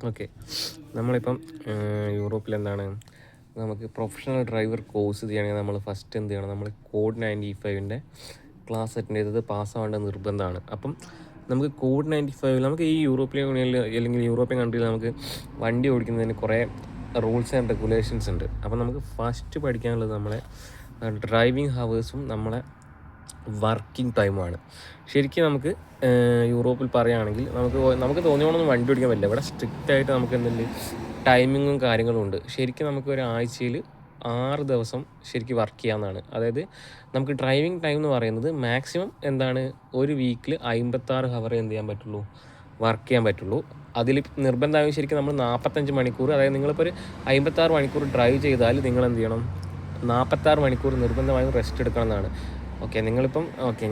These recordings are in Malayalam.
ഓക്കെ, നമ്മളിപ്പം യൂറോപ്പിലെന്താണ് നമുക്ക് പ്രൊഫഷണൽ ഡ്രൈവർ കോഴ്സ് ചെയ്യുകയാണെങ്കിൽ നമ്മൾ ഫസ്റ്റ് എന്ത് ചെയ്യണം, നമ്മൾ കോഡ് 95ൻ്റെ ക്ലാസ് അറ്റൻഡ് ചെയ്തത് പാസ്സാവേണ്ട നിർബന്ധമാണ്. അപ്പം നമുക്ക് കോഡ് 95 നമുക്ക് ഈ യൂറോപ്യൻ യൂണിയനിൽ അല്ലെങ്കിൽ യൂറോപ്യൻ കൺട്രിയിൽ നമുക്ക് വണ്ടി ഓടിക്കുന്നതിന് കുറേ റൂൾസ് ആൻഡ് റെഗുലേഷൻസ് ഉണ്ട്. അപ്പം നമുക്ക് ഫസ്റ്റ് പഠിക്കാനുള്ളത് നമ്മളെ ഡ്രൈവിംഗ് ഹവേഴ്സും നമ്മളെ വർക്കിംഗ് ടൈമുമാണ്. ശരിക്കും നമുക്ക് യൂറോപ്പിൽ പറയുകയാണെങ്കിൽ നമുക്ക് തോന്നിയോണൊന്നും വണ്ടി ഓടിക്കാൻ പറ്റില്ല. ഇവിടെ സ്ട്രിക്റ്റായിട്ട് നമുക്ക് എന്തെങ്കിലും ടൈമിങ്ങും കാര്യങ്ങളും ഉണ്ട്. ശരിക്കും നമുക്ക് ഒരാഴ്ചയിൽ 6 ദിവസം ശരിക്കും വർക്ക് ചെയ്യാവുന്നതാണ്. അതായത് നമുക്ക് ഡ്രൈവിംഗ് ടൈം എന്ന് പറയുന്നത് മാക്സിമം എന്താണ്, ഒരു വീക്കിൽ 56 ഹവർ എന്ത് ചെയ്യാൻ പറ്റുള്ളൂ, വർക്ക് ചെയ്യാൻ പറ്റുള്ളൂ. അതിൽ നിർബന്ധമായും ശരിക്കും നമ്മൾ 45 മണിക്കൂർ, അതായത് നിങ്ങളിപ്പോൾ ഒരു 56 മണിക്കൂർ ഡ്രൈവ് ചെയ്താൽ നിങ്ങൾ എന്ത് ചെയ്യണം, 46 മണിക്കൂർ നിർബന്ധമായും റെസ്റ്റ് എടുക്കണം എന്നാണ്. ഓക്കെ, നിങ്ങളിപ്പം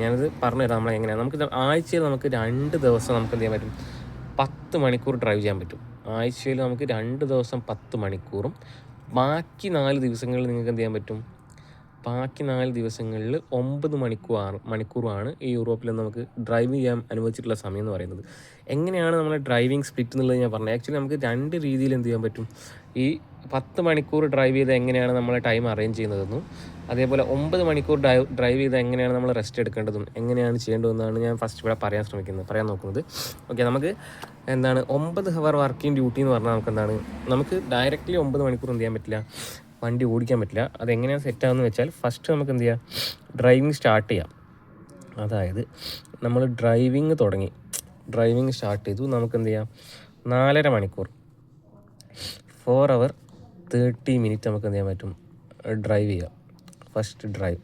ഞാനിത് പറഞ്ഞുതരാം നമ്മളെങ്ങനെയാണ്. നമുക്ക് ആഴ്ചയിൽ നമുക്ക് 2 ദിവസം നമുക്ക് എന്ത് ചെയ്യാൻ പറ്റും, 10 മണിക്കൂർ ഡ്രൈവ് ചെയ്യാൻ പറ്റും. ആഴ്ചയിൽ നമുക്ക് 2 ദിവസം 10 മണിക്കൂറും ബാക്കി 4 ദിവസങ്ങളിൽ നിങ്ങൾക്ക് എന്ത് ചെയ്യാൻ പറ്റും, ബാക്കി 4 ദിവസങ്ങളിൽ 9 മണിക്കൂറുമാണ് ഈ യൂറോപ്പിൽ നമുക്ക് ഡ്രൈവ് ചെയ്യാൻ അനുവദിച്ചിട്ടുള്ള സമയം എന്ന് പറയുന്നത്. എങ്ങനെയാണ് നമ്മളെ ഡ്രൈവിംഗ് സ്പ്ലിറ്റ് എന്നുള്ളത് ഞാൻ പറഞ്ഞത്. ആക്ച്വലി നമുക്ക് 2 രീതിയിൽ എന്ത് ചെയ്യാൻ പറ്റും, ഈ 10 മണിക്കൂർ ഡ്രൈവ് ചെയ്ത് എങ്ങനെയാണ് നമ്മളെ ടൈം അറേഞ്ച് ചെയ്യുന്നതെന്നും അതേപോലെ 9 മണിക്കൂർ ഡ്രൈവ് ചെയ്ത് എങ്ങനെയാണ് നമ്മൾ റെസ്റ്റ് എടുക്കേണ്ടതും എങ്ങനെയാണ് ചെയ്യേണ്ടതെന്നാണ് ഞാൻ ഫസ്റ്റ് ഇവിടെ പറയാൻ നോക്കുന്നത്. ഓക്കെ, നമുക്ക് എന്താണ് 9 ഹവർ വർക്കിംഗ് ഡ്യൂട്ടി എന്ന് പറഞ്ഞാൽ നമുക്ക് എന്താണ്, നമുക്ക് ഡയറക്റ്റ്ലി 9 മണിക്കൂർ എന്ത് ചെയ്യാൻ പറ്റില്ല, വണ്ടി ഓടിക്കാൻ പറ്റില്ല. അതെങ്ങനെയാണ് സെറ്റാകുന്നത് വെച്ചാൽ ഫസ്റ്റ് നമുക്ക് എന്ത് ചെയ്യാം, ഡ്രൈവിംഗ് സ്റ്റാർട്ട് ചെയ്യാം. അതായത് നമ്മൾ ഡ്രൈവിംഗ് സ്റ്റാർട്ട് ചെയ്തു, നമുക്ക് എന്ത് ചെയ്യാം, 4.5 മണിക്കൂർ 4 അവർ 30 മിനിറ്റ് നമുക്ക് എന്ത് ചെയ്യാൻ പറ്റും, ഡ്രൈവ് ചെയ്യാം. First drive.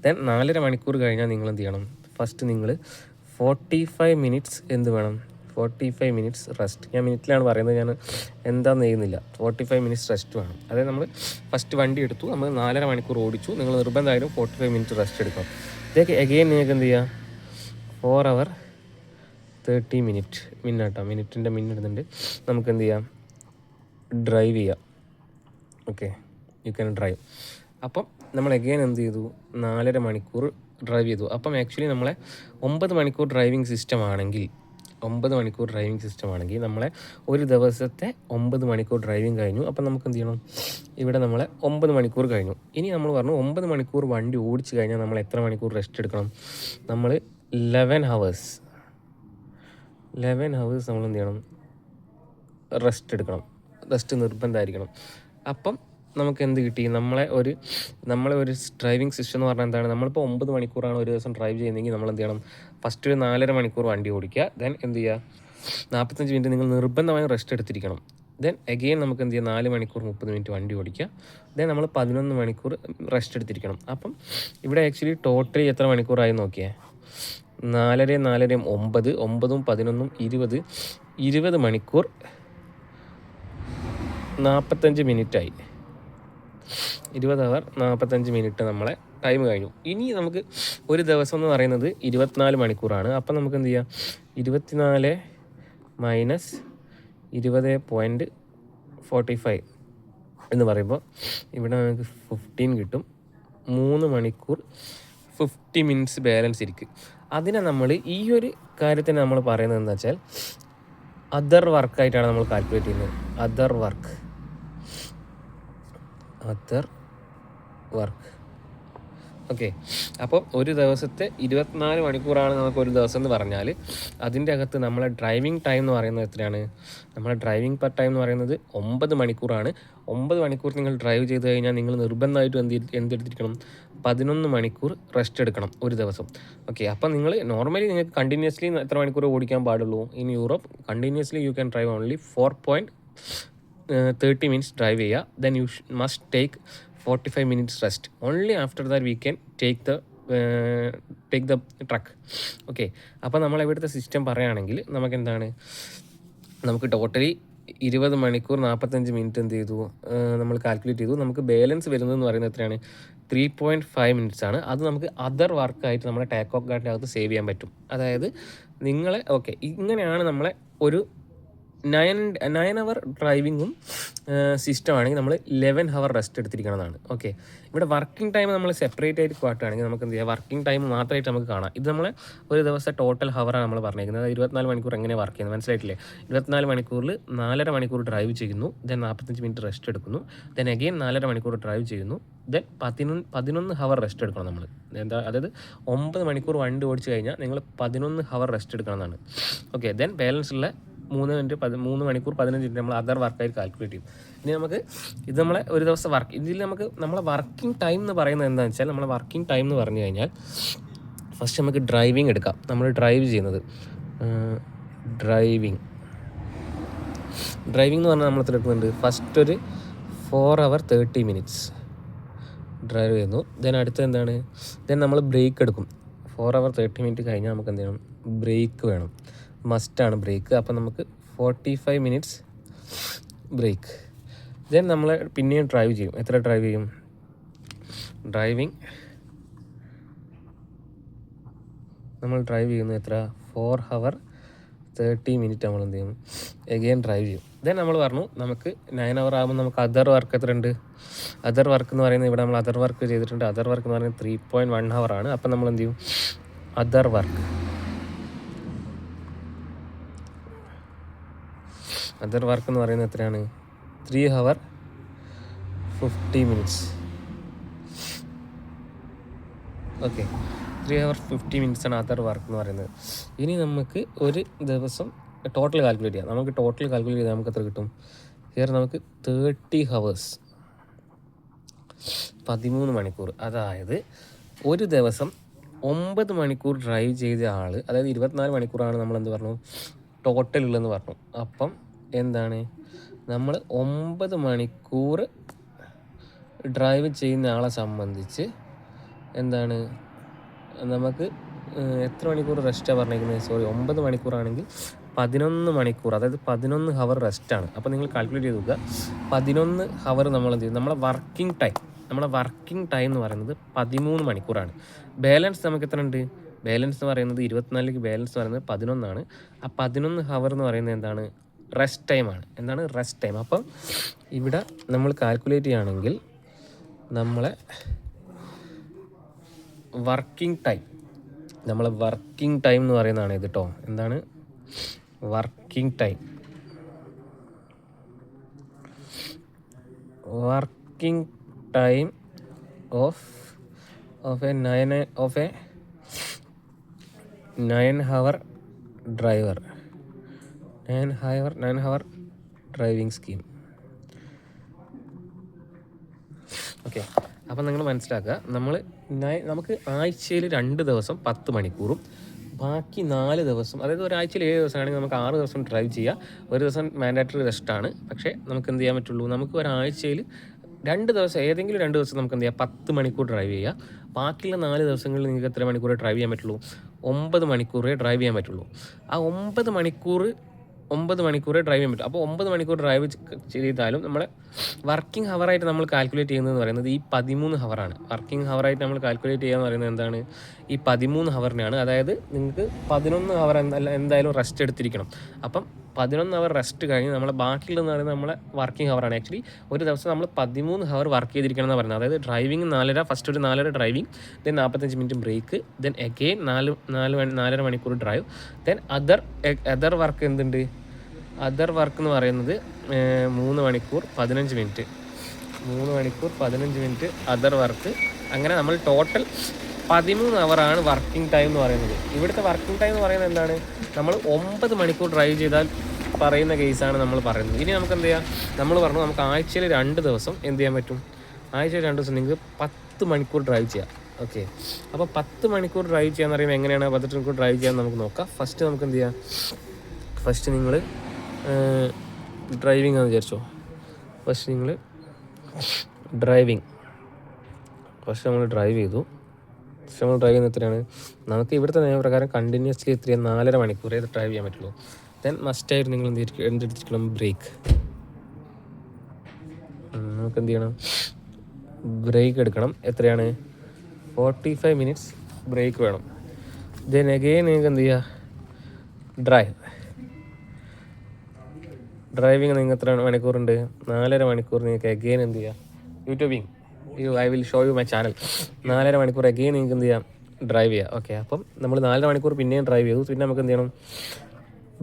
ദെൻ 4.5 മണിക്കൂർ കഴിഞ്ഞാൽ നിങ്ങൾ എന്ത് ചെയ്യണം, ഫസ്റ്റ് നിങ്ങൾ 45 മിനിറ്റ്സ് എന്ത് വേണം, 45 മിനിറ്റ്സ് റെസ്റ്റ്. ഞാൻ മിനിറ്റിലാണ് പറയുന്നത്, ഞാൻ എന്താണെന്ന് ചെയ്യുന്നില്ല. 45 മിനിറ്റ്സ് റെസ്റ്റ് വേണം. അതായത് നമ്മൾ ഫസ്റ്റ് വണ്ടി എടുത്തു, നമ്മൾ 4.5 മണിക്കൂർ ഓടിച്ചു, നിങ്ങൾ നിർബന്ധമായാലും 45 മിനിറ്റ് റെസ്റ്റ് എടുക്കണം. ഇതൊക്കെ എഗെയിൻ നിങ്ങൾക്ക് എന്ത് ചെയ്യുക, 4 അവർ 30 മിനിറ്റിൻ്റെ മിന്നിടുന്നുണ്ട്, നമുക്ക് എന്ത് ചെയ്യാം, ഡ്രൈവ് ചെയ്യാം. Okay, U can drive. അപ്പം നമ്മൾ എഗെയിൻ എന്ത് ചെയ്തു, 4.5 മണിക്കൂർ ഡ്രൈവ് ചെയ്തു. അപ്പം ആക്ച്വലി നമ്മളെ 9 മണിക്കൂർ ഡ്രൈവിംഗ് സിസ്റ്റം ആണെങ്കിൽ നമ്മളെ ഒരു ദിവസത്തെ 9 മണിക്കൂർ ഡ്രൈവിംഗ് കഴിഞ്ഞു. അപ്പം നമുക്ക് എന്ത് ചെയ്യണം, ഇവിടെ നമ്മളെ 9 മണിക്കൂർ കഴിഞ്ഞു. ഇനി നമ്മൾ പറഞ്ഞു 9 മണിക്കൂർ വണ്ടി ഓടിച്ച് കഴിഞ്ഞാൽ നമ്മൾ എത്ര മണിക്കൂർ റെസ്റ്റ് എടുക്കണം, നമ്മൾ 11 ഹവേഴ്സ് നമ്മൾ എന്ത് ചെയ്യണം, റെസ്റ്റ് എടുക്കണം. റെസ്റ്റ് നിർബന്ധമായിരിക്കണം. അപ്പം നമുക്ക് എന്ത് കിട്ടി, നമ്മളെ ഒരു ഡ്രൈവിംഗ് സിസ്റ്റം എന്ന് പറഞ്ഞാൽ എന്താണ്, നമ്മളിപ്പോൾ 9 മണിക്കൂറാണ് ഒരു ദിവസം ഡ്രൈവ് ചെയ്യുന്നതെങ്കിൽ നമ്മൾ എന്ത് ചെയ്യണം, ഫസ്റ്റ് ഒരു 4.5 മണിക്കൂർ വണ്ടി ഓടിക്കുക. ദെൻ എന്ത് ചെയ്യുക, 45 മിനിറ്റ് നിങ്ങൾ നിർബന്ധമായും റെസ്റ്റ് എടുത്തിരിക്കണം. ദെൻ എഗെയിൻ നമുക്ക് എന്ത് ചെയ്യുക, 4 മണിക്കൂർ 30 മിനിറ്റ് വണ്ടി ഓടിക്കുക. ദെൻ നമ്മൾ 11 മണിക്കൂർ റെസ്റ്റ് എടുത്തിരിക്കണം. അപ്പം ഇവിടെ ആക്ച്വലി ടോട്ടലി എത്ര മണിക്കൂറായി നോക്കിയേ, 4 9 9 11 20 മണിക്കൂർ 45 മിനിറ്റായി. 20 അവർ 45 മിനിറ്റ് നമ്മളെ ടൈം കഴിഞ്ഞു. ഇനി നമുക്ക് ഒരു ദിവസം എന്ന് പറയുന്നത് 24 മണിക്കൂറാണ്. അപ്പം നമുക്ക് എന്ത് ചെയ്യാം, 24 മൈനസ് 20.45 എന്ന് പറയുമ്പോൾ ഇവിടെ നമുക്ക് 15 കിട്ടും. 3 മണിക്കൂർ 50 മിനിറ്റ്സ് ബാലൻസ് ഇരിക്കും. അതിനെ നമ്മൾ ഈ ഒരു കാര്യത്തിന് നമ്മൾ പറയുന്നത് എന്താ വെച്ചാൽ അതർ വർക്കായിട്ടാണ് നമ്മൾ കാൽക്കുലേറ്റ് ചെയ്യുന്നത്. Other work okay. അപ്പോൾ ഒരു ദിവസത്തെ 24 മണിക്കൂറാണ് നമുക്ക് ഒരു ദിവസം എന്ന് പറഞ്ഞാൽ അതിൻ്റെ അകത്ത് നമ്മളെ ഡ്രൈവിംഗ് ടൈം എന്ന് പറയുന്നത് എത്രയാണ്, നമ്മളെ ഡ്രൈവിംഗ് പെർ ടൈം എന്ന് പറയുന്നത് 9 മണിക്കൂറാണ്. 9 മണിക്കൂർ നിങ്ങൾ ഡ്രൈവ് ചെയ്ത് കഴിഞ്ഞാൽ നിങ്ങൾ നിർബന്ധമായിട്ടും എന്തെടുത്തിരിക്കണം, 11 മണിക്കൂർ റെസ്റ്റ് എടുക്കണം ഒരു ദിവസം. ഓക്കെ, അപ്പം നിങ്ങൾ നോർമലി നിങ്ങൾക്ക് കണ്ടിന്യൂസ്ലി എത്ര മണിക്കൂർ ഓടിക്കാൻ പാടുള്ളൂ in Europe, continuously you can drive only 4.30 minutes drive ചെയ്യുക. Then you must take 45 minutes rest. Only after that we can take the truck. Okay, അപ്പോൾ നമ്മൾ ഇവിടുത്തെ സിസ്റ്റം പറയുകയാണെങ്കിൽ നമുക്ക് ടോട്ടലി 20 മണിക്കൂർ 45 മിനിറ്റ് എന്ത് ചെയ്തു, നമ്മൾ കാൽക്കുലേറ്റ് ചെയ്തു. നമുക്ക് ബാലൻസ് വരുന്നതെന്ന് പറയുന്നത് എത്രയാണ്, 3.5 മിനിറ്റ്സ് ആണ്. അത് നമുക്ക് അതർ വർക്കായിട്ട് നമ്മളെ ടേക്ക് ഓഫ് ഗാർഡിൻ്റെ അകത്ത് സേവ് ചെയ്യാൻ പറ്റും. അതായത് ഇങ്ങനെയാണ് നമ്മളെ ഒരു 9 അവർ ഡ്രൈവിങ്ങും സിസ്റ്റമാണെങ്കിൽ നമ്മൾ 11 അവർ റെസ്റ്റ് എടുത്തിരിക്കണമെന്നാണ്. ഓക്കെ, ഇവിടെ വർക്കിംഗ് ടൈം നമ്മൾ സെപ്പറേറ്റ് ആയിട്ട് കാട്ടുകയാണെങ്കിൽ നമുക്ക് എന്ത് ചെയ്യാം, വർക്കിംഗ് ടൈം മാത്രമായിട്ട് നമുക്ക് കാണാം. ഇത് നമ്മൾ ഒരു ദിവസത്തെ ടോട്ടൽ ഹവറാണ് നമ്മൾ പറഞ്ഞിരിക്കുന്നത്. 24 മണിക്കൂർ എങ്ങനെയാണ് വർക്ക് ചെയ്യുന്നത് മനസ്സിലായിട്ടില്ലേ? 24 മണിക്കൂറിൽ 4.5 മണിക്കൂർ ഡ്രൈവ് ചെയ്യുന്നു, ദെൻ 45 മിനിറ്റ് റെസ്റ്റ് എടുക്കുന്നു, ദെൻ അഗെയിൻ 4.5 മണിക്കൂർ ഡ്രൈവ് ചെയ്യുന്നു, ദെൻ 11 ഹവർ റെസ്റ്റ് എടുക്കണം നമ്മൾ. എന്താ, അതായത് 9 മണിക്കൂർ വണ്ടി ഓടിച്ച് കഴിഞ്ഞാൽ നിങ്ങൾ 11 ഹവർ റെസ്റ്റ് എടുക്കണമെന്നാണ്. ഓക്കെ, ദെൻ ബാലൻസ് ഉള്ള 3 മണിക്കൂർ 15 മിനിറ്റ് നമ്മൾ അതർ വർക്കായിട്ട് കാൽക്കുലേറ്റ് ചെയ്യും. ഇനി നമുക്ക് ഇത് നമ്മളെ ഒരു ദിവസം വർക്ക്, ഇതിൽ നമുക്ക് നമ്മളെ വർക്കിംഗ് ടൈം എന്ന് പറയുന്നത് എന്താണെന്ന് വെച്ചാൽ, നമ്മളെ വർക്കിംഗ് ടൈം എന്ന് പറഞ്ഞു കഴിഞ്ഞാൽ ഫസ്റ്റ് നമുക്ക് ഡ്രൈവിംഗ് എടുക്കാം. നമ്മൾ ഡ്രൈവ് ചെയ്യുന്നത് ഡ്രൈവിംഗ് എന്ന് പറഞ്ഞാൽ നമ്മൾ എത്ര എടുക്കുന്നുണ്ട്, ഫസ്റ്റ് ഒരു 4 hour 30 minutes ഡ്രൈവ് ചെയ്യുന്നു. ദെൻ അടുത്ത് എന്താണ്, ദെൻ നമ്മൾ ബ്രേക്ക് എടുക്കും. 4 hour 30 minutes കഴിഞ്ഞാൽ നമുക്ക് എന്ത് ചെയ്യണം, ബ്രേക്ക് വേണം, മസ്റ്റാണ് ബ്രേക്ക്. അപ്പം നമുക്ക് 45 minutes ബ്രേക്ക്. ദെൻ നമ്മൾ പിന്നെയും ഡ്രൈവ് ചെയ്യും. എത്ര ഡ്രൈവ് ചെയ്യും, നമ്മൾ ഡ്രൈവ് ചെയ്യുന്നു എത്ര, 4 hour 30 minutes നമ്മൾ എന്ത് ചെയ്യും, എഗെയിൻ ഡ്രൈവ് ചെയ്യും. ദെൻ നമ്മൾ പറഞ്ഞു നമുക്ക് 9 hour ആകുമ്പോൾ നമുക്ക് അതർ വർക്ക് എത്ര ഉണ്ട്, അതർ വർക്ക് എന്ന് പറയുന്നത് ഇവിടെ നമ്മൾ അതർ വർക്ക് ചെയ്തിട്ടുണ്ട്. അതർ വർക്ക് എന്ന് പറയുന്നത് 3.1 hour ആണ്. അപ്പം നമ്മൾ എന്ത് ചെയ്യും, അതർ വർക്ക് എന്ന് പറയുന്നത് എത്രയാണ്, 3 hour 50 minutes. Okay, 3 hour 50 minutes ആണ് അതർ വർക്ക് എന്ന് പറയുന്നത്. ഇനി നമുക്ക് ഒരു ദിവസം ടോട്ടൽ കാൽക്കുലേറ്റ് ചെയ്യാം. നമുക്ക് ടോട്ടൽ കാൽക്കുലേറ്റ് ചെയ്താൽ നമുക്ക് എത്ര കിട്ടും, ഹിയർ നമുക്ക് 30 hours 13 മണിക്കൂർ. അതായത് ഒരു ദിവസം 9 മണിക്കൂർ ഡ്രൈവ് ചെയ്ത ആൾ, അതായത് 24 മണിക്കൂറാണ് നമ്മൾ എന്ത് പറഞ്ഞു ടോട്ടൽ ഉള്ളതെന്ന് പറഞ്ഞു. അപ്പം എന്താണ്, നമ്മൾ 9 മണിക്കൂർ ഡ്രൈവ് ചെയ്യുന്ന ആളെ സംബന്ധിച്ച് എന്താണ്, നമുക്ക് എത്ര മണിക്കൂർ റെസ്റ്റാണ് പറഞ്ഞിരിക്കുന്നത്, 9 മണിക്കൂറാണെങ്കിൽ 11 മണിക്കൂർ, അതായത് 11 ഹവർ റെസ്റ്റാണ്. അപ്പോൾ നിങ്ങൾ കാൽക്കുലേറ്റ് ചെയ്ത് നോക്കുക, 11 ഹവർ നമ്മൾ എന്ത് ചെയ്യും, നമ്മളെ വർക്കിംഗ് ടൈം എന്ന് പറയുന്നത് 13 മണിക്കൂറാണ്. ബാലൻസ് നമുക്ക് എത്ര ഉണ്ട്, ബാലൻസ് എന്ന് പറയുന്നത് 24ലേക്ക് ബാലൻസ് എന്ന് പറയുന്നത് 11 ആണ്. ആ 11 ഹവർ എന്ന് പറയുന്നത് എന്താണ്, റെസ്റ്റ് ടൈമാണ്. എന്താണ് റെസ്റ്റ് ടൈം. അപ്പം ഇവിടെ നമ്മൾ കാൽക്കുലേറ്റ് ചെയ്യുകയാണെങ്കിൽ നമ്മളെ വർക്കിംഗ് ടൈം എന്ന് പറയുന്നതാണ് ഇത് കേട്ടോ. എന്താണ് working time of A 9 hour driver, 9 hour driving scheme. Okay, അപ്പം നിങ്ങൾ മനസ്സിലാക്കുക, നമുക്ക് ആഴ്ചയിൽ 2 ദിവസം 10 മണിക്കൂറും ബാക്കി 4 ദിവസം, അതായത് ഒരാഴ്ചയിൽ 7 ദിവസമാണെങ്കിൽ നമുക്ക് 6 ദിവസം ഡ്രൈവ് ചെയ്യാം. ഒരു ദിവസം മാൻഡാറ്ററി റെസ്റ്റാണ്. പക്ഷേ നമുക്ക് എന്ത് ചെയ്യാൻ പറ്റുള്ളൂ, നമുക്ക് ഒരാഴ്ചയിൽ 2 ദിവസം, ഏതെങ്കിലും 2 ദിവസം നമുക്ക് എന്ത് ചെയ്യാം, 10 മണിക്കൂർ ഡ്രൈവ് ചെയ്യുക. ബാക്കിയുള്ള 4 ദിവസങ്ങളിൽ നിങ്ങൾക്ക് എത്ര മണിക്കൂർ ഡ്രൈവ് ചെയ്യാൻ പറ്റുള്ളൂ, 9 മണിക്കൂറേ ഡ്രൈവ് ചെയ്യാൻ പറ്റുള്ളൂ. ആ 9 മണിക്കൂറേ ഡ്രൈവ് ചെയ്യാൻ പറ്റും. അപ്പോൾ 9 മണിക്കൂർ ഡ്രൈവ് ചെയ്താലും നമ്മളെ വർക്കിംഗ് ഹവറായിട്ട് നമ്മൾ കാൽക്കുലേറ്റ് ചെയ്യുന്നതെന്ന് പറയുന്നത് ഈ 13 ഹവറാണ്. വർക്കിംഗ് ഹവറായിട്ട് നമ്മൾ കാൽക്കുലേറ്റ് ചെയ്യുക എന്ന് പറയുന്നത് എന്താണ്, ഈ 13 ഹവറിനാണ്. അതായത് നിങ്ങൾക്ക് 11 ഹവർ എന്തായാലും റെസ്റ്റ് എടുത്തിരിക്കണം. അപ്പം 11 ഹവർ റെസ്റ്റ് കഴിഞ്ഞ് നമ്മളെ ബാക്കിയുള്ളതെന്ന് പറയുന്നത് നമ്മളെ വർക്കിംഗ് ഹവറാണ്. ആക്ച്വലി ഒരു ദിവസം നമ്മൾ 13 ഹവർ വർക്ക് ചെയ്തിരിക്കണം എന്നാണ് പറയുന്നത്. അതായത് ഡ്രൈവിംഗ് 4.5, ഫസ്റ്റ് ഒരു 4.5 driving, then 45 minute break, then again 4.5 മണിക്കൂർ ഡ്രൈവ്, ദെൻ അതർ വർക്ക് എന്തുണ്ട്, അതർ വർക്ക് എന്ന് പറയുന്നത് 3 മണിക്കൂർ 15 മിനിറ്റ് അതർ വർക്ക്. അങ്ങനെ നമ്മൾ ടോട്ടൽ 13 ഹവറാണ് വർക്കിംഗ് ടൈം എന്ന് പറയുന്നത്. ഇവിടുത്തെ വർക്കിംഗ് ടൈം എന്ന് പറയുന്നത് എന്താണ്, നമ്മൾ 9 മണിക്കൂർ ഡ്രൈവ് ചെയ്താൽ പറയുന്ന കേസാണ് നമ്മൾ പറയുന്നത്. ഇനി നമുക്ക് എന്ത് ചെയ്യാം, നമ്മൾ പറഞ്ഞു നമുക്ക് ആഴ്ചയിൽ 2 ദിവസം എന്ത് ചെയ്യാൻ പറ്റും, ആഴ്ചയിൽ 2 ദിവസം നിങ്ങൾക്ക് 10 മണിക്കൂർ ഡ്രൈവ് ചെയ്യാം. ഓക്കെ, അപ്പോൾ 10 മണിക്കൂർ ഡ്രൈവ് ചെയ്യാന്ന് പറയുമ്പോൾ എങ്ങനെയാണ് 18 മണിക്കൂർ ഡ്രൈവ് ചെയ്യാൻ നമുക്ക് നോക്കാം. ഫസ്റ്റ് നമുക്ക് എന്ത് ചെയ്യാം, ഫസ്റ്റ് നിങ്ങൾ ഡ്രൈവിംഗ് ആണെന്ന് വിചാരിച്ചോ. ഫസ്റ്റ് നമ്മൾ ഡ്രൈവ് ചെയ്തു. നമ്മൾ ഡ്രൈവ് ചെയ്യുന്ന എത്രയാണ്, നമുക്ക് ഇവിടുത്തെ നിയമപ്രകാരം കണ്ടിന്യൂസ്ലി എത്രയാണ് 4.5 മണിക്കൂറേ ഡ്രൈവ് ചെയ്യാൻ പറ്റുള്ളൂ. ദെൻ മസ്റ്റായിട്ട് നിങ്ങൾ എന്തെടുത്തിരിക്കണം, ബ്രേക്ക്. നമുക്ക് എന്ത് ചെയ്യണം, ബ്രേക്ക് എടുക്കണം. എത്രയാണ്, 45 മിനിറ്റ്സ് ബ്രേക്ക് വേണം. ദെൻ അഗെയിൻ നിങ്ങൾക്ക് എന്ത് ചെയ്യുക, ഡ്രൈവിങ് നിങ്ങൾക്ക് എത്ര മണിക്കൂറുണ്ട്? 4.5 മണിക്കൂർ നിങ്ങൾക്ക് എഗെയിൻ എന്ത് ചെയ്യാം, YouTubing I will show you my channel. 4.5 മണിക്കൂർ എഗെയിൻ നിങ്ങൾക്ക് എന്ത് ചെയ്യാം, ഡ്രൈവ് ചെയ്യാം. ഓക്കെ, അപ്പം നമ്മൾ 4.5 മണിക്കൂർ പിന്നെയും ഡ്രൈവ് ചെയ്തു. പിന്നെ നമുക്ക് എന്ത് ചെയ്യണം,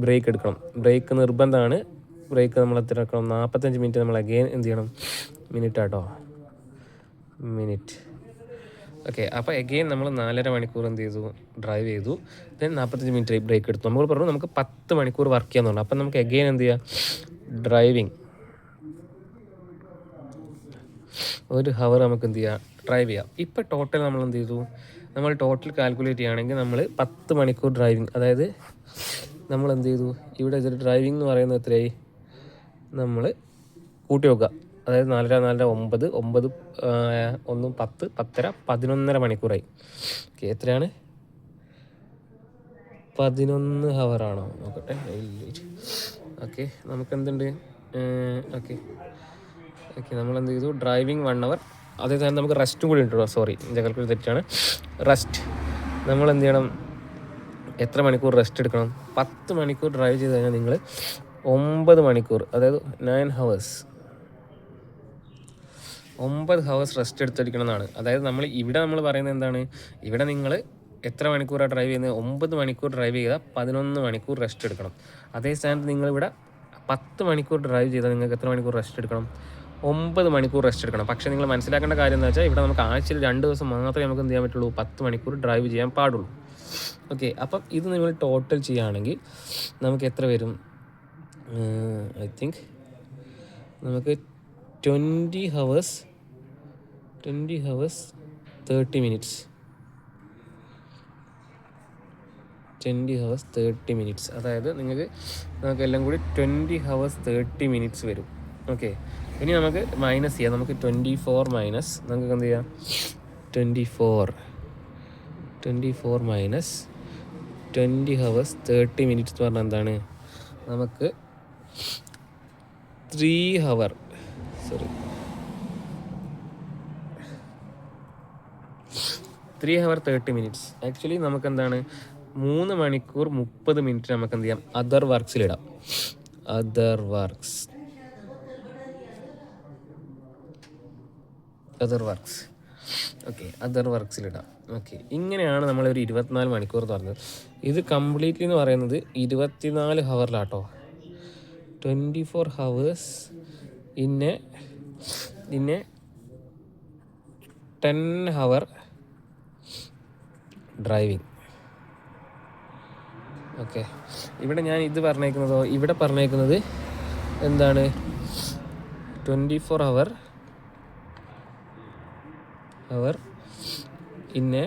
ബ്രേക്ക് എടുക്കണം. ബ്രേക്ക് നിർബന്ധമാണ്. ബ്രേക്ക് നമ്മൾ എത്ര എടുക്കണം, 45 മിനിറ്റ് നമ്മൾ അഗെയിൻ എന്ത് ചെയ്യണം, മിനിറ്റ് ആട്ടോ, മിനിറ്റ്. ഓക്കെ, അപ്പോൾ എഗെയിൻ നമ്മൾ 4.5 മണിക്കൂർ എന്ത് ചെയ്തു, ഡ്രൈവ് ചെയ്തു. ദെൻ 45 മിനിറ്റ് ബ്രേക്ക് എടുത്തു. നമ്മൾ പറഞ്ഞു നമുക്ക് 10 മണിക്കൂർ വർക്ക് ചെയ്യാന്ന് പറഞ്ഞു. അപ്പം നമുക്ക് എഗെയിൻ എന്ത് ചെയ്യാം, ഡ്രൈവിങ് 1 ഹവർ നമുക്ക് എന്ത് ചെയ്യാം, ഡ്രൈവ് ചെയ്യാം. ഇപ്പം ടോട്ടൽ നമ്മൾ എന്ത് ചെയ്തു, നമ്മൾ ടോട്ടൽ കാൽക്കുലേറ്റ് ചെയ്യുകയാണെങ്കിൽ നമ്മൾ 10 മണിക്കൂർ ഡ്രൈവിങ്, അതായത് നമ്മൾ എന്ത് ചെയ്തു, ഇവിടെ ഇതൊരു ഡ്രൈവിംഗ് എന്ന് പറയുന്നത് എത്രയായി, നമ്മൾ കൂട്ടി വെക്കുക. അതായത് 4 4 9 9 1 10 10.5 11.5 മണിക്കൂറായി. ഓക്കെ, എത്രയാണ്, 11 ഹവറാണോ നോക്കട്ടെ. ഓക്കെ, നമുക്കെന്തുണ്ട്, ഓക്കെ ഓക്കെ നമ്മളെന്ത് ചെയ്തു, ഡ്രൈവിങ് 1 അവർ. അതേ സമയം നമുക്ക് റെസ്റ്റും കൂടി ഉണ്ടോ, സോറി എൻ്റെ കാൽക്കുലേറ്റ് തെറ്റാണ്. റെസ്റ്റ് നമ്മൾ എന്ത് ചെയ്യണം, എത്ര മണിക്കൂർ റെസ്റ്റ് എടുക്കണം, 10 മണിക്കൂർ ഡ്രൈവ് ചെയ്ത് കഴിഞ്ഞാൽ നിങ്ങൾ 9 മണിക്കൂർ, അതായത് 9 ഹവേഴ്സ് 9 ഹവേഴ്സ് റെസ്റ്റ് എടുത്തിരിക്കണം എന്നാണ്. അതായത് നമ്മൾ പറയുന്നത് എന്താണ്, ഇവിടെ നിങ്ങൾ എത്ര മണിക്കൂറാണ് ഡ്രൈവ് ചെയ്യുന്നത്, 9 മണിക്കൂർ ഡ്രൈവ് ചെയ്താൽ 11 മണിക്കൂർ റെസ്റ്റ് എടുക്കണം. അതേ സ്ഥാനത്ത് നിങ്ങളിവിടെ 10 മണിക്കൂർ ഡ്രൈവ് ചെയ്താൽ നിങ്ങൾക്ക് എത്ര മണിക്കൂർ റെസ്റ്റ് എടുക്കണം, 9 മണിക്കൂർ റെസ്റ്റ് എടുക്കണം. പക്ഷേ നിങ്ങൾ മനസ്സിലാക്കേണ്ട കാര്യം എന്ന് വെച്ചാൽ ഇവിടെ നമുക്ക് ആഴ്ചയിൽ 2 ദിവസം മാത്രമേ നമുക്ക് എന്ത് ചെയ്യാൻ പറ്റുള്ളൂ, 10 മണിക്കൂർ ഡ്രൈവ് ചെയ്യാൻ പാടുള്ളൂ. ഓക്കെ, അപ്പം ഇത് നിങ്ങൾ ടോട്ടൽ ചെയ്യുകയാണെങ്കിൽ നമുക്ക് എത്ര വരും, ഐ തിങ്ക് നമുക്ക് 20 ഹവേഴ്സ് 30 മിനിറ്റ്സ് 20 ഹവേഴ്സ് 30 മിനിറ്റ്സ്, അതായത് നമുക്ക് എല്ലാം കൂടി 20 ഹവേഴ്സ് 30 മിനിറ്റ്സ് വരും. ഓക്കെ, ഇനി നമുക്ക് മൈനസ് ചെയ്യാം. നമുക്ക് 24 മൈനസ് നമുക്ക് എന്ത് ചെയ്യാം, 24 മൈനസ് 20 ഹവേഴ്സ് 30 മിനിറ്റ്സ് എന്ന് പറഞ്ഞാൽ എന്താണ്, നമുക്ക് 3 ഹവർ 30 മിനിറ്റ്സ്. ആക്ച്വലി നമുക്ക് എന്താണ്, 3 മണിക്കൂർ 30 മിനിറ്റ് നമുക്ക് എന്ത് ചെയ്യാം, അതർ വർക്ക്സിലിടാം. അതർ വർക്ക്സ് ഓക്കെ, അതർ വർക്ക്സിലിടാം. ഓക്കെ, ഇങ്ങനെയാണ് നമ്മളൊരു 24 മണിക്കൂർ പറഞ്ഞത്. ഇത് കംപ്ലീറ്റ്ലി എന്ന് പറയുന്നത് 24 ഹവറിലാട്ടോ. 24 ഹവേഴ്സ് ഇന്നെ 10 ഹവർ ഡ്രൈവിങ്. ഓക്കെ, ഇവിടെ ഞാൻ ഇത് പറഞ്ഞേക്കുന്നത് എന്താണ്, 24 ഹവർ ഇന്നെ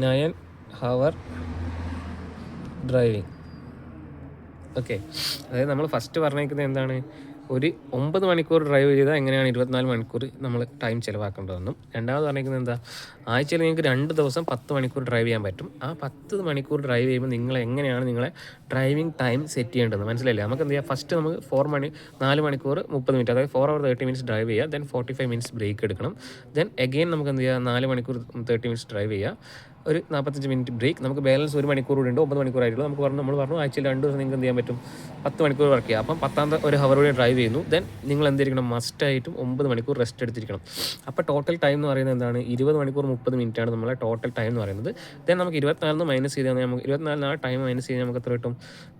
9 ഹവർ ഡ്രൈവിങ്. ഓക്കെ, അതായത് നമ്മൾ ഫസ്റ്റ് പറഞ്ഞേക്കുന്നത് എന്താണ്, ഒരു 9 മണിക്കൂർ ഡ്രൈവ് ചെയ്താൽ എങ്ങനെയാണ് 24 മണിക്കൂർ നമ്മൾ ടൈം ചിലവാക്കേണ്ടതെന്നും, രണ്ടാമത് പറഞ്ഞേക്കുന്നത് എന്താ, ആഴ്ചയിൽ നിങ്ങൾക്ക് 2 ദിവസം 10 മണിക്കൂർ ഡ്രൈവ് ചെയ്യാൻ പറ്റും. ആ 10 മണിക്കൂർ ഡ്രൈവ് ചെയ്യുമ്പോൾ നിങ്ങൾ എങ്ങനെയാണ് നിങ്ങളെ ഡ്രൈവിംഗ് ടൈം സെറ്റ് ചെയ്യേണ്ടത്, മനസ്സിലായില്ലേ? നമുക്ക് എന്ത് ചെയ്യാം, ഫസ്റ്റ് നമുക്ക് 4 മണിക്കൂർ 30 മിനിറ്റ്, അതായത് 4 hour 30 മിനിറ്റ്സ് ഡ്രൈവ് ചെയ്യുക. ദെൻ 45 മിനിറ്റ്സ് ബ്രേക്ക് എടുക്കണം. ദെൻ എഗെയിൻ നമുക്ക് എന്ത് ചെയ്യുക, 4 മണിക്കൂർ 30 മിനിറ്റ്സ് ഡ്രൈവ് ചെയ്യുക, ഒരു 45 മിനിറ്റ് ബ്രേക്ക്. നമുക്ക് ബാലൻസ് 1 മണിക്കൂർ കൂടി ഉണ്ട്, 9 മണിക്കൂറായിട്ടുള്ളൂ. നമ്മൾ പറഞ്ഞു ആഴ്ചയിൽ 2 ദിവസം നിങ്ങൾക്ക് എന്ത് ചെയ്യാൻ പറ്റും, 10 മണിക്കൂർ വർക്ക് ചെയ്യുക. അപ്പം 10ാമത്തെ ഒരു ഹവർ കൂടി ഡ്രൈവ് ചെയ്യുന്നു. ദെൻ നിങ്ങൾ എന്തിരിക്കണം, മസ്റ്റായിട്ടും 9 മണിക്കൂർ റെസ്റ്റ് എടുത്തിരിക്കണം. അപ്പോൾ ടോട്ടൽ ടൈം എന്ന് പറയുന്നത് എന്താണ്, 20 മണിക്കൂർ 30 മിനിറ്റാണ് നമ്മളെ ടോട്ടൽ ടൈം എന്ന് പറയുന്നത്. ദെൻ നമുക്ക് 24 മൈനസ് ചെയ്താൽ നമുക്ക് 24 ടൈം മൈനസ് ചെയ്താൽ നമുക്ക് എത്ര കിട്ടും,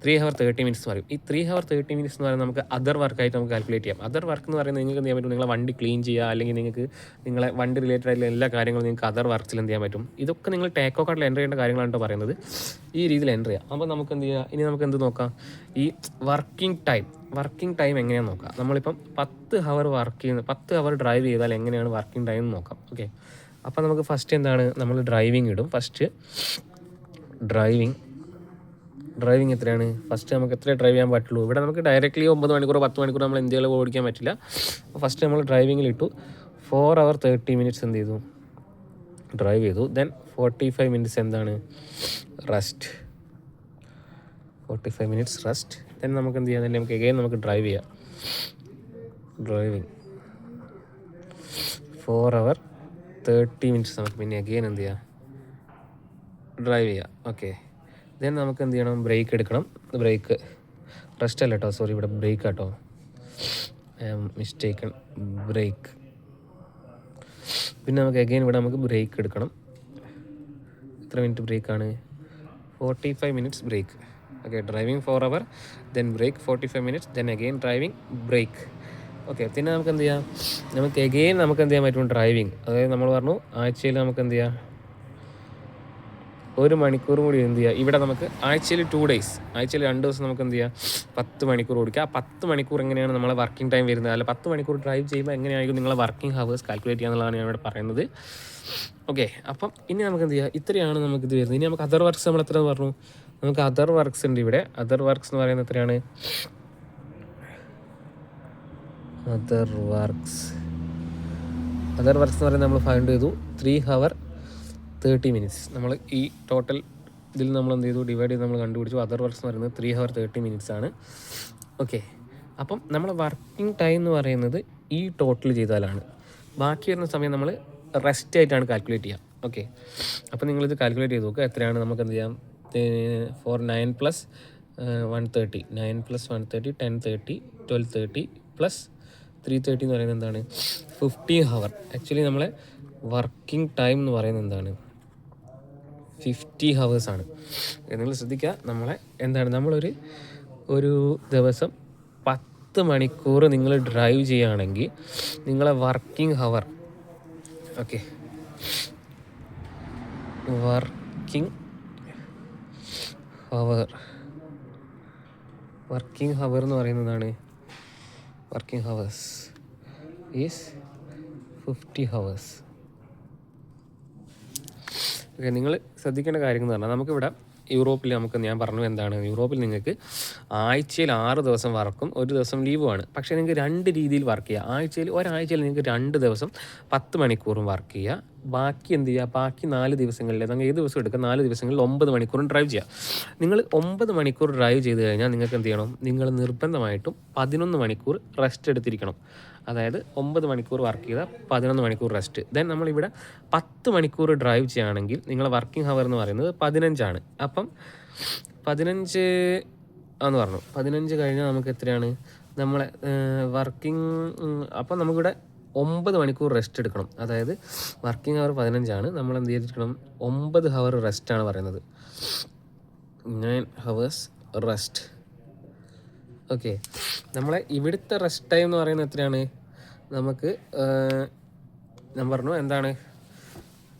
3 hour 30 മിനിറ്റ്സ് എന്ന് പറയും. ഈ 3 hour 30 മിനിറ്റ്സ് എന്ന് പറയുന്നത് നമുക്ക് അതർ വർക്കായിട്ട് നമുക്ക് കാൽക്കുലേറ്റ് ചെയ്യാം. അതർ വർക്ക് എന്ന് പറയുന്നത് നിങ്ങൾക്ക് എന്ത് ചെയ്യാൻ പറ്റും, നിങ്ങളെ വണ്ടി ക്ലീൻ ചെയ്യുക, അല്ലെങ്കിൽ നിങ്ങൾക്ക് നിങ്ങളെ വണ്ടി റിലേറ്റഡ് ആയിട്ടുള്ള എല്ലാ കാര്യങ്ങളും നിങ്ങൾക്ക് അതർ വർക്ക്സിൽ എന്ത് ചെയ്യാൻ പറ്റും. ഇതൊക്കെ നിങ്ങൾ ടേക്കോ കാർഡിൽ എൻ്റർ ചെയ്യേണ്ട കാര്യങ്ങളാണ് പറയുന്നത്. ഈ രീതിയിൽ എൻ്റർ ചെയ്യാം. അപ്പോൾ നമുക്ക് എന്ത് ചെയ്യുക, ഇനി നമുക്ക് എന്ത് നോക്കാം, ഈ വർക്കിംഗ് ടൈം എങ്ങനെയാണെന്ന് നോക്കാം. നമ്മളിപ്പം 10 ഹവർ വർക്ക് ചെയ്യുന്നത്, 10 ഹവർ ഡ്രൈവ് ചെയ്താൽ എങ്ങനെയാണ് വർക്കിംഗ് ടൈം എന്ന് നോക്കാം. ഓക്കെ, അപ്പോൾ നമുക്ക് ഫസ്റ്റ് എന്താണ്, നമ്മൾ ഡ്രൈവിംഗ് ഇടും. ഫസ്റ്റ് ഡ്രൈവിംഗ് എത്രയാണ്, ഫസ്റ്റ് നമുക്ക് എത്ര ഡ്രൈവ് ചെയ്യാൻ പറ്റുള്ളൂ. ഇവിടെ നമുക്ക് ഡയറക്റ്റ്ലി 9 മണിക്കൂർ 10 മണിക്കൂർ നമ്മൾ ഇന്ത്യയിൽ ഓടിക്കാൻ പറ്റില്ല. അപ്പോൾ ഫസ്റ്റ് നമ്മൾ ഡ്രൈവിങ്ങിൽ ഇട്ടു. 4 hour 30 മിനിറ്റ്സ് എന്ത് ചെയ്തു, ഡ്രൈവ് ചെയ്തു. ദെൻ 45 മിനിറ്റ്സ് എന്താണ്, റെസ്റ്റ്. 45 minutes rest. ദെൻ നമുക്ക് എന്ത് ചെയ്യാൻ, നമുക്ക് എഗെയിൻ നമുക്ക് ഡ്രൈവിങ് 4 hour 30 മിനിറ്റ്സ് നമുക്ക് പിന്നെ എഗെയിൻ എന്ത് ചെയ്യാം, ഡ്രൈവ് ചെയ്യുക. ഓക്കെ, ദെൻ നമുക്ക് എന്ത് ചെയ്യണം, ബ്രേക്ക് എടുക്കണം. റെസ്റ്റ് അല്ല കേട്ടോ, സോറി, ഇവിടെ ബ്രേക്ക് കേട്ടോ, മിസ്റ്റേക്കൺ, ബ്രേക്ക്. പിന്നെ നമുക്ക് അഗെയിൻ ഇവിടെ നമുക്ക് ബ്രേക്ക് എടുക്കണം. എത്ര മിനിറ്റ് ബ്രേക്കാണ്? 45 minutes break. Okay, driving 4 hours, then break 45 minutes, then again driving, break. Okay, പിന്നെ നമുക്ക് എന്ത് ചെയ്യാം, നമുക്ക് അഗെയിൻ നമുക്ക് എന്ത് ചെയ്യാൻ പറ്റും, ഡ്രൈവിംഗ്. അതായത് നമ്മൾ പറഞ്ഞു ആഴ്ചയിൽ നമുക്ക് എന്ത് ചെയ്യാം, 1 മണിക്കൂർ കൂടി എന്ത് ചെയ്യുക, ഇവിടെ നമുക്ക് ആഴ്ചയിൽ 2 days, ആഴ്ചയിൽ 2 ദിവസം നമുക്ക് എന്ത് ചെയ്യാം, 10 മണിക്കൂർ ഓടിക്കുക. ആ 10 മണിക്കൂർ എങ്ങനെയാണ് നമ്മളെ വർക്കിംഗ് ടൈം വരുന്നത്, അല്ല 10 മണിക്കൂർ ഡ്രൈവ് ചെയ്യുമ്പോൾ എങ്ങനെയായിരിക്കും നിങ്ങളെ വർക്കിംഗ് ഹവേഴ്സ് കാൽക്കുലേറ്റ് ചെയ്യുക എന്നുള്ളതാണ് ഞാൻ ഇവിടെ പറയുന്നത്. ഓക്കെ, അപ്പം ഇനി നമുക്ക് എന്ത് ചെയ്യുക, ഇത്രയാണ് നമുക്കിത് വരുന്നത്. ഇനി നമുക്ക് അതർ വർക്ക്സ് നമ്മൾ എത്ര പറഞ്ഞു, നമുക്ക് അതർ വർക്ക്സ് ഉണ്ട് ഇവിടെ. അതർ വർക്ക്സ് എന്ന് പറയുന്നത് എത്രയാണ്, അതർ വർക്ക്സ് എന്ന് പറയുന്നത് നമ്മൾ ഫൈൻഡ് ചെയ്തു 3 hours 30 minutes. നമ്മൾ ഈ ടോട്ടൽ ഇതിൽ നമ്മൾ എന്ത് ചെയ്തു, ഡിവൈഡ് ചെയ്ത് നമ്മൾ കണ്ടുപിടിച്ചു. അതർ വർക്ക്സ് എന്ന് പറയുന്നത് 3 hours 30 minutes ആണ്. ഓക്കെ, അപ്പം നമ്മൾ വർക്കിംഗ് ടൈം എന്ന് പറയുന്നത് ഈ ടോട്ടൽ ചെയ്താലാണ്. ബാക്കി വരുന്ന സമയം നമ്മൾ റെസ്റ്റ് ആയിട്ടാണ് കാൽക്കുലേറ്റ് ചെയ്യുക. ഓക്കെ, അപ്പോൾ നിങ്ങളിത് കാൽക്കുലേറ്റ് ചെയ്ത് നോക്കുക എത്രയാണ്. നമുക്ക് എന്ത് ചെയ്യാം, ഫോർ 9 + 130, 9 + 130, 10:30, 12:30 + 3:30 എന്ന് പറയുന്നത് എന്താണ്, 50 hours. ആക്ച്വലി നമ്മളെ വർക്കിംഗ് ടൈം എന്ന് പറയുന്നത് എന്താണ്, 50 hours ആണ്. നിങ്ങൾ ശ്രദ്ധിക്കുക, നമ്മളെ എന്താണ്, ഒരു ദിവസം 10 മണിക്കൂർ നിങ്ങൾ ഡ്രൈവ് ചെയ്യുകയാണെങ്കിൽ നിങ്ങളെ working hour, okay, working hour എന്ന് പറയുന്നതാണ്, working hours is 50 hours. Okay, നിങ്ങൾ ശ്രദ്ധിക്കേണ്ട കാര്യം എന്ന് പറഞ്ഞാൽ നമുക്കിവിടെ യൂറോപ്പിൽ ഞാൻ പറഞ്ഞു എന്താണ്, യൂറോപ്പിൽ നിങ്ങൾക്ക് ആഴ്ചയിൽ 6 ദിവസം വർക്കും 1 ദിവസം ലീവുമാണ്. പക്ഷേ നിങ്ങൾക്ക് 2 രീതിയിൽ വർക്ക് ചെയ്യുക. ഒരാഴ്ചയിൽ നിങ്ങൾക്ക് 2 ദിവസം 10 മണിക്കൂറും വർക്ക് ചെയ്യുക. ബാക്കി എന്ത് ചെയ്യുക, ബാക്കി 4 ദിവസങ്ങളിൽ നിങ്ങൾ ഏത് ദിവസം എടുക്കുക, 4 ദിവസങ്ങളിൽ 9 മണിക്കൂറും ഡ്രൈവ് ചെയ്യുക. നിങ്ങൾ 9 മണിക്കൂർ ഡ്രൈവ് ചെയ്ത് കഴിഞ്ഞാൽ നിങ്ങൾക്ക് എന്ത് ചെയ്യണം, നിങ്ങൾ നിർബന്ധമായിട്ടും 11 മണിക്കൂർ റെസ്റ്റ് എടുത്തിരിക്കണം. അതായത് 9 മണിക്കൂർ വർക്ക് ചെയ്താൽ 11 മണിക്കൂർ റെസ്റ്റ്. ദെൻ നമ്മളിവിടെ 10 മണിക്കൂർ ഡ്രൈവ് ചെയ്യുകയാണെങ്കിൽ നിങ്ങളെ വർക്കിംഗ് ഹവർ എന്ന് പറയുന്നത് 15 ആണ്. അപ്പം 15 എന്ന് പറഞ്ഞു, 15 കഴിഞ്ഞാൽ നമുക്ക് എത്രയാണ് നമ്മളെ വർക്കിംഗ്, അപ്പം നമുക്കിവിടെ 9 മണിക്കൂർ റെസ്റ്റ് എടുക്കണം. അതായത് വർക്കിംഗ് ഹവർ 15 ആണ്, നമ്മൾ എന്ത് ചെയ്തിരിക്കണം, 9 hours റെസ്റ്റാണ് പറയുന്നത്, 9 hours റെസ്റ്റ്. ഓക്കെ, നമ്മളെ ഇവിടുത്തെ റെസ്റ്റ് ടൈം എന്ന് പറയുന്നത് എത്രയാണ്, നമുക്ക് ഞാൻ പറഞ്ഞു എന്താണ്,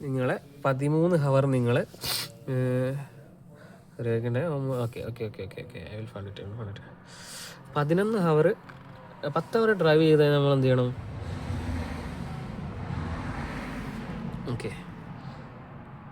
നിങ്ങളെ 13 hours നിങ്ങൾ okay I will find it. 11 hours 10 hours drive ചെയ്താൽ നമ്മൾ എന്ത് ചെയ്യണം,